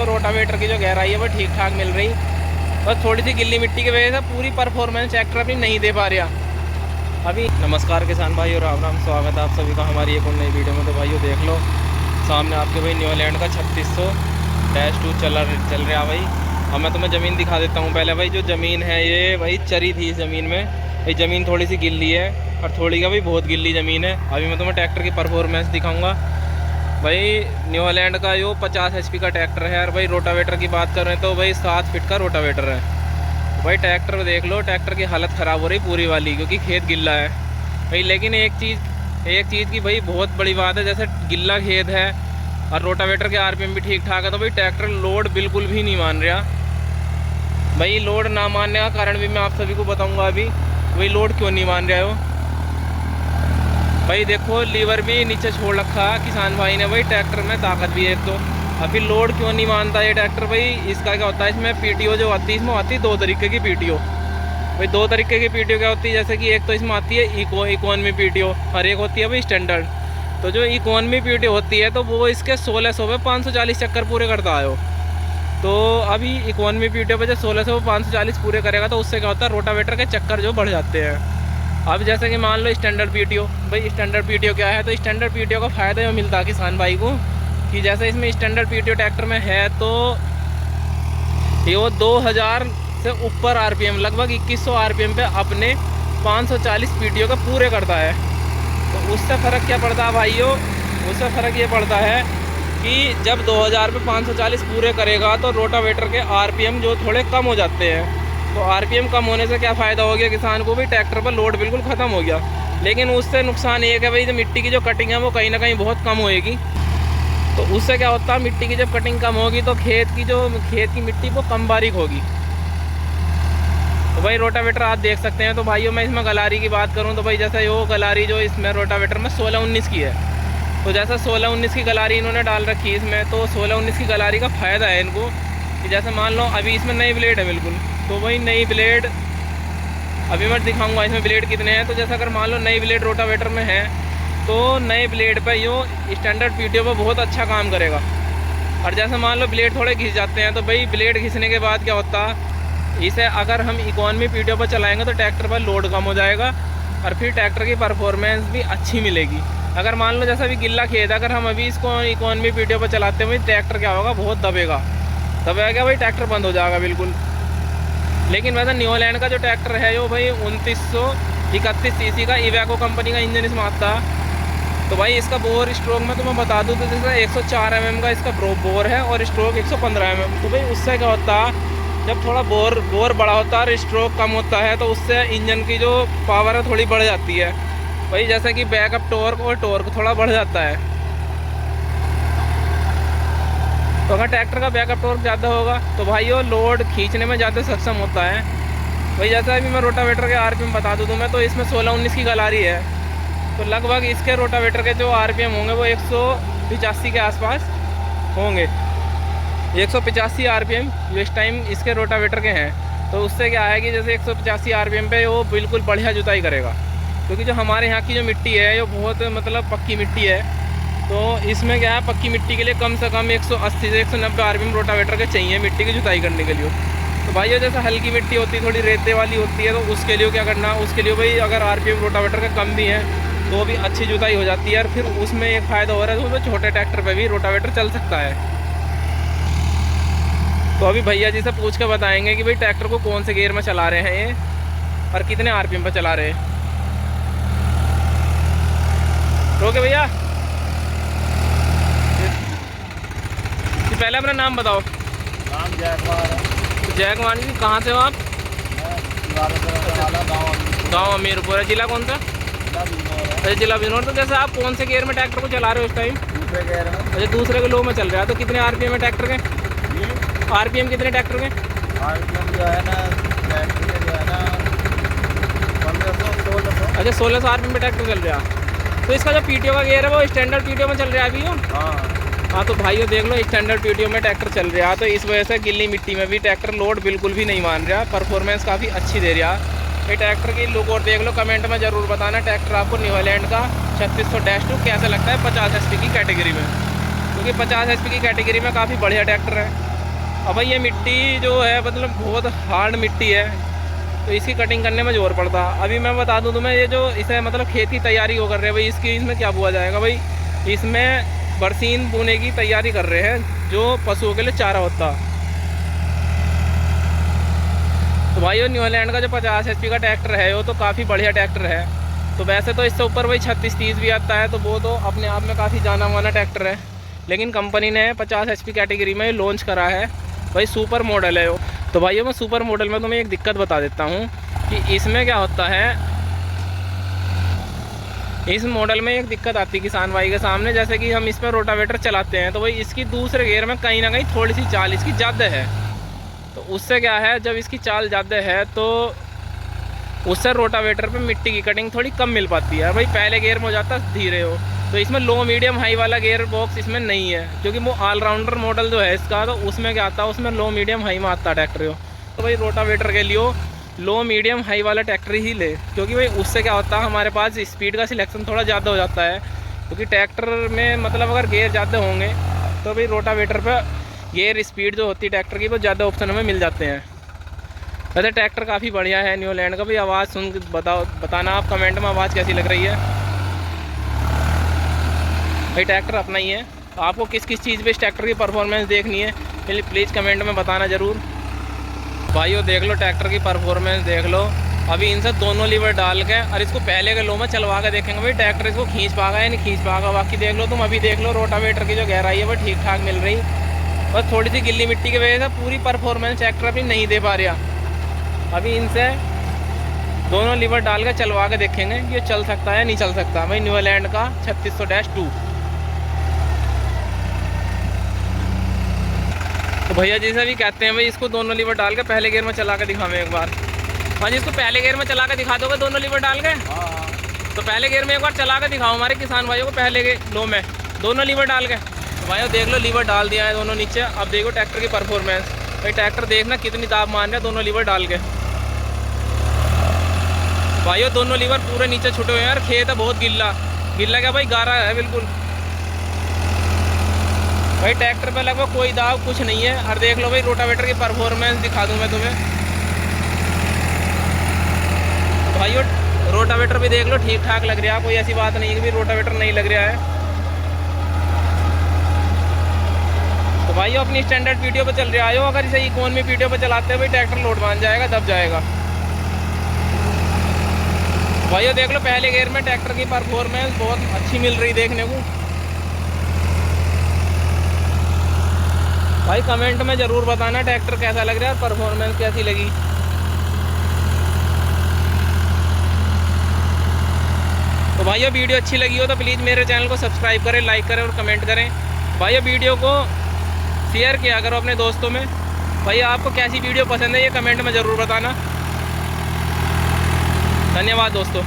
लो rotavator की जो गहराई है वो ठीक ठाक मिल रही, बस थोड़ी सी गिल्ली मिट्टी की वजह से पूरी परफॉर्मेंस ट्रैक्टर अपनी नहीं दे पा रहा अभी। नमस्कार किसान भाई और राम राम, स्वागत है आप सभी का हमारी एक और नई वीडियो में। तो भाइयों देख लो सामने आपके भाई न्यूलैंड का 3600-2 चल रहा भाई। अब मैं तुम्हें ज़मीन दिखा देता हूँ पहले भाई। जो ज़मीन है ये भाई चरी थी, इस ज़मीन में भाई ज़मीन थोड़ी सी गिल्ली है और थोड़ी का भाई बहुत गिल्ली ज़मीन है। अभी मैं तुम्हें ट्रैक्टर की परफॉर्मेंस दिखाऊंगा भाई। न्यूलैंड का जो 50 HP का ट्रैक्टर है। और भाई रोटावेटर की बात कर रहे हैं तो भाई 7 फीट का रोटावेटर है। तो भाई ट्रैक्टर देख लो, ट्रैक्टर की हालत ख़राब हो रही पूरी वाली, क्योंकि खेत गिल्ला है भाई। लेकिन एक चीज़ की भाई बहुत बड़ी बात है, जैसे गिल्ला खेत है और रोटावेटर के RPM भी ठीक ठाक है, तो भाई ट्रैक्टर लोड बिल्कुल भी नहीं मान रहा भाई। लोड ना मानने का कारण भी मैं आप सभी को बताऊंगा अभी। वही लोड क्यों नहीं मान रहा है वो भाई। देखो लीवर भी नीचे छोड़ रखा किसान भाई ने भाई। ट्रैक्टर में ताकत भी है तो अभी लोड क्यों नहीं मानता ये ट्रैक्टर भाई। इसका क्या होता है, इसमें PTO जो आती है, इसमें आती है 2 तरीके की PTO भाई। 2 तरीके की PTO क्या होती है, जैसे कि एक तो इसमें आती है इकोनॉमी PTO और एक होती है भाई स्टैंडर्ड। तो जो इकोनॉमी PTO होती है तो वो इसके 1600 में 540 चक्कर पूरे करता है वो। तो अभी इकोनॉमी PTO पे जब 1600 में 540 पूरे करेगा तो उससे क्या होता है, रोटावेटर के चक्कर जो बढ़ जाते हैं। अब जैसे कि मान लो स्टैंडर्ड PTO भाई। स्टैंडर्ड PTO क्या है, तो स्टैंडर्ड PTO का फ़ायदा ये मिलता है किसान भाई को कि जैसे इसमें स्टैंडर्ड PTO ट्रैक्टर में है तो ये वो 2000 से ऊपर RPM, लगभग 2100 RPM पे अपने 540 PTO का पूरे करता है। तो उससे फ़र्क क्या पड़ता है भाइयों, उससे फ़र्क ये पड़ता है कि जब 2000 पे 540 पूरे करेगा तो रोटावेटर के RPM जो थोड़े कम हो जाते हैं। तो RPM कम होने से क्या फ़ायदा हो गया किसान को भी, ट्रैक्टर पर लोड बिल्कुल ख़त्म हो गया। लेकिन उससे नुकसान एक है भाई, जो मिट्टी की जो कटिंग है वो कहीं ना कहीं बहुत कम होएगी। तो उससे क्या होता है, मिट्टी की जब कटिंग कम होगी तो खेत की मिट्टी वो कम बारीक होगी। तो भाई रोटावेटर आप देख सकते हैं। तो भाइयों मैं इसमें गलारी की बात करूं तो भाई जैसे वो गलारी जो इसमें रोटावेटर में 16-19 की है, तो जैसा 16-19 की गलारी इन्होंने डाल रखी है इसमें। तो 16-19 की गलारी का फ़ायदा है इनको कि जैसे मान लो अभी इसमें नई ब्लेड है बिल्कुल, तो वही नई ब्लेड अभी मैं दिखाऊंगा इसमें ब्लेड कितने हैं। तो जैसा अगर मान लो नई ब्लेड रोटावेटर में है तो नए ब्लेड पे यूँ स्टैंडर्ड PTO पे बहुत अच्छा काम करेगा। और जैसे मान लो ब्लेड थोड़े घिस जाते हैं तो भाई ब्लेड घिसने के बाद क्या होता है, इसे अगर हम इकोनॉमी PTO पर चलाएँगे तो ट्रैक्टर पर लोड कम हो जाएगा और फिर ट्रैक्टर की परफॉर्मेंस भी अच्छी मिलेगी। अगर मान लो जैसा अभी गिल्ला खेत है, अगर हम अभी इसको इकोनॉमी PTO पर चलाते हैं भाई, ट्रैक्टर क्या होगा, बहुत दबेगा भाई, ट्रैक्टर बंद हो जाएगा बिल्कुल। लेकिन वैसे न्यूलैंड का जो ट्रैक्टर है वो भाई 2931 cc का इवेको कंपनी का इंजन इसमें आता है। तो भाई इसका बोर स्ट्रोक में तुम्हें बता दूँ तो जैसे 104 mm का इसका बोर है और स्ट्रोक 115 mm। तो भाई उससे क्या होता है, जब थोड़ा बोर बड़ा होता है और स्ट्रोक कम होता है तो उससे इंजन की जो पावर है थोड़ी बढ़ जाती है भाई। जैसे कि बैकअप टॉर्क और टॉर्क थोड़ा बढ़ जाता है। तो अगर ट्रैक्टर का बैकअप टॉर्क ज़्यादा होगा तो भाई वो लोड खींचने में ज़्यादा सक्षम होता है भाई। जैसा अभी मैं रोटावेटर के RPM बता दूँ तो मैं, तो इसमें 16-19 की गलारी है, तो लगभग इसके रोटावेटर के जो RPM होंगे वो 185 के आसपास होंगे। 185 RPM जो इस टाइम इसके रोटावेटर के हैं। तो उससे क्या है कि जैसे 185 RPM पे वो बिल्कुल बढ़िया जुताई करेगा, क्योंकि जो हमारे यहाँ की जो मिट्टी है वो बहुत मतलब पक्की मिट्टी है। तो इसमें क्या है, पक्की मिट्टी के लिए कम से कम 180 से 190 RPM रोटावेटर के चाहिए मिट्टी की जुताई करने के लिए। तो भाई जैसे हल्की मिट्टी होती है, थोड़ी रेते वाली होती है, तो उसके लिए क्या करना, उसके लिए भाई अगर RPM रोटावेटर के कम भी हैं तो भी अच्छी जुताई हो जाती है। और फिर उसमें एक फ़ायदा हो रहा है, तो उसमें छोटे ट्रैक्टर पे भी रोटावेटर चल सकता है। तो अभी भैया जी से पूछ के बताएंगे कि भाई ट्रैक्टर को कौन से गियर में चला रहे हैं ये और कितने RPM पर चला रहे हैं। रोके भैया, पहले अपना नाम बताओ। नाम जयकुमार। जयकुमार जी, कहाँ से हो आप? गाँव अमीरपुर है। जिला कौन सा? अच्छा जिला बिजनौर। तो जैसे आप कौन से गियर में ट्रैक्टर को चला रहे हो इस टाइम? दूसरे गियर में। अच्छा दूसरे के लो में चल रहा है। तो कितने RPM है ट्रैक्टर के? RPM कितने ट्रैक्टर के? RPM जो है ना ट्रैक्टर के जो है ना 1500-1600। अच्छा 1600 RPM पे ट्रैक्टर चल रहा है। तो इसका जो PTO का गियर है वो स्टैंडर्ड PTO में चल रहा है अभी हो? हाँ। तो भाइयों देख लो स्टैंडर्ड PTO में ट्रैक्टर चल रहा है, तो इस वजह से गिल्ली मिट्टी में भी ट्रैक्टर लोड बिल्कुल भी नहीं मान रहा, परफॉर्मेंस काफ़ी अच्छी दे रहा। ये ट्रैक्टर की लुक और देख लो, कमेंट में ज़रूर बताना ट्रैक्टर आपको न्यूलैंड का 3600-2 कैसा लगता है 50 HP की कैटेगरी में, क्योंकि 50 HP की कैटेगरी में काफ़ी बढ़िया ट्रैक्टर है। अब भाई ये मिट्टी जो है मतलब बहुत हार्ड मिट्टी है, तो इसकी कटिंग करने में जोर पड़ता। अभी मैं बता दूं तुम्हें, ये जो इसे मतलब खेत की तैयारी वो कर रहे हैं भाई, इसमें क्या बोया जाएगा भाई, इसमें बरसीन बोने की तैयारी कर रहे हैं जो पशुओं के लिए चारा होता। तो भाई वो न्यूजीलैंड का जो 50 HP का ट्रैक्टर है वो तो काफ़ी बढ़िया ट्रैक्टर है। तो वैसे तो इससे ऊपर भाई 3630 भी आता है, तो वो तो अपने आप में काफ़ी जाना माना ट्रैक्टर है, लेकिन कंपनी ने 50 HP कैटेगरी में लॉन्च करा है भाई, सुपर मॉडल है वो। तो भाई मैं सुपर मॉडल में तुम्हें एक दिक्कत बता देता हूँ कि इसमें क्या होता है, इस मॉडल में एक दिक्कत आती है किसान भाई के सामने, जैसे कि हम इसमें रोटावेटर चलाते हैं तो भाई इसकी दूसरे गियर में कहीं ना कहीं थोड़ी सी चाल इसकी ज़्यादा है। तो उससे क्या है, जब इसकी चाल ज़्यादा है तो उससे रोटावेटर पे मिट्टी की कटिंग थोड़ी कम मिल पाती है भाई। पहले गियर में हो जाता धीरे हो, तो इसमें लो मीडियम हाई वाला गियर बॉक्स इसमें नहीं है, क्योंकि वो ऑलराउंडर मॉडल जो है इसका, तो उसमें क्या आता है, उसमें लो मीडियम हाई में आता है ट्रैक्टर हो। तो भाई रोटावेटर के लिए लो मीडियम हाई वाला ट्रैक्टर ही ले, क्योंकि भाई उससे क्या होता है हमारे पास स्पीड का सिलेक्शन थोड़ा ज़्यादा हो जाता है, क्योंकि ट्रैक्टर में मतलब अगर गियर ज़्यादा होंगे तो भाई रोटावेटर पर गियर स्पीड जो होती है ट्रैक्टर की वो ज़्यादा ऑप्शन हमें मिल जाते हैं। वैसे ट्रैक्टर काफ़ी बढ़िया है न्यूजीलैंड का। भाई आवाज़ सुन बताना आप कमेंट में आवाज़ कैसी लग रही है। भाई ट्रैक्टर अपना ही है, तो आपको किस किस चीज़ पे इस ट्रैक्टर की परफॉर्मेंस देखनी है प्लीज़ कमेंट में बताना ज़रूर। भाइयों देख लो ट्रैक्टर की परफॉर्मेंस देख लो। अभी इनसे दोनों लीवर डाल के और इसको पहले के लो में चलवा के देखेंगे भाई ट्रैक्टर इसको खींच पाएगा या नहीं खींच पाएगा। बाकी देख लो तुम, अभी देख लो रोटावेटर की जो गहराई है वो ठीक ठाक मिल रही, बस थोड़ी सी गिल्ली मिट्टी की वजह से पूरी परफॉर्मेंस ट्रैक्टर अभी नहीं दे पा रहा। अभी इनसे दोनों लीवर डाल के चलवा के देखेंगे कि ये चल सकता है या नहीं चल सकता। भाई न्यूजीलैंड का 3600-2। तो भैया जैसे भी कहते हैं भाई इसको दोनों लीवर डाल के पहले गियर में चला के दिखावें एक बार। हाँ जी, इसको पहले गियर में चला के दिखा दोगे दोनों लीवर डाल के? तो पहले गियर में एक बार चला के दिखाओ हमारे किसान भाइयों को, पहले के लो में दोनों लीवर डाल के। तो भाइयों देख लो लीवर डाल दिया है दोनों नीचे। अब देखो ट्रैक्टर की परफॉर्मेंस। भाई ट्रैक्टर देखना कितनी दाब मान रहा है दोनों लीवर डाल के। भाइयों दोनों लीवर पूरे नीचे छुटे हुए हैं यार, खेत है बहुत गिल्ला गिल्ला, क्या भाई गारा है बिल्कुल। भाई ट्रैक्टर पे लगभग कोई दाब कुछ नहीं है। और देख लो भाई रोटावेटर की परफॉर्मेंस दिखा दूं मैं तुम्हें। तो भाइयों रोटावेटर भी देख लो ठीक ठाक लग रहा है, कोई ऐसी बात नहीं है कि भाई रोटावेटर नहीं लग रहा है। तो भाइयों अपनी स्टैंडर्ड वीडियो पे चल रहे आयो, अगर इसे इकोन में वीडियो पे चलाते हैं भाई ट्रैक्टर लोड मान जाएगा, दब जाएगा। भाइयों देख लो पहले गियर में ट्रैक्टर की परफॉर्मेंस बहुत अच्छी मिल रही देखने को। भाई कमेंट में ज़रूर बताना ट्रैक्टर कैसा लग रहा है और परफॉर्मेंस कैसी लगी। तो भाइयों वीडियो अच्छी लगी हो तो प्लीज़ मेरे चैनल को सब्सक्राइब करें, लाइक करें और कमेंट करें। भाइयों वीडियो को शेयर किया करो अपने दोस्तों में। भाई आपको कैसी वीडियो पसंद है ये कमेंट में ज़रूर बताना। धन्यवाद दोस्तों।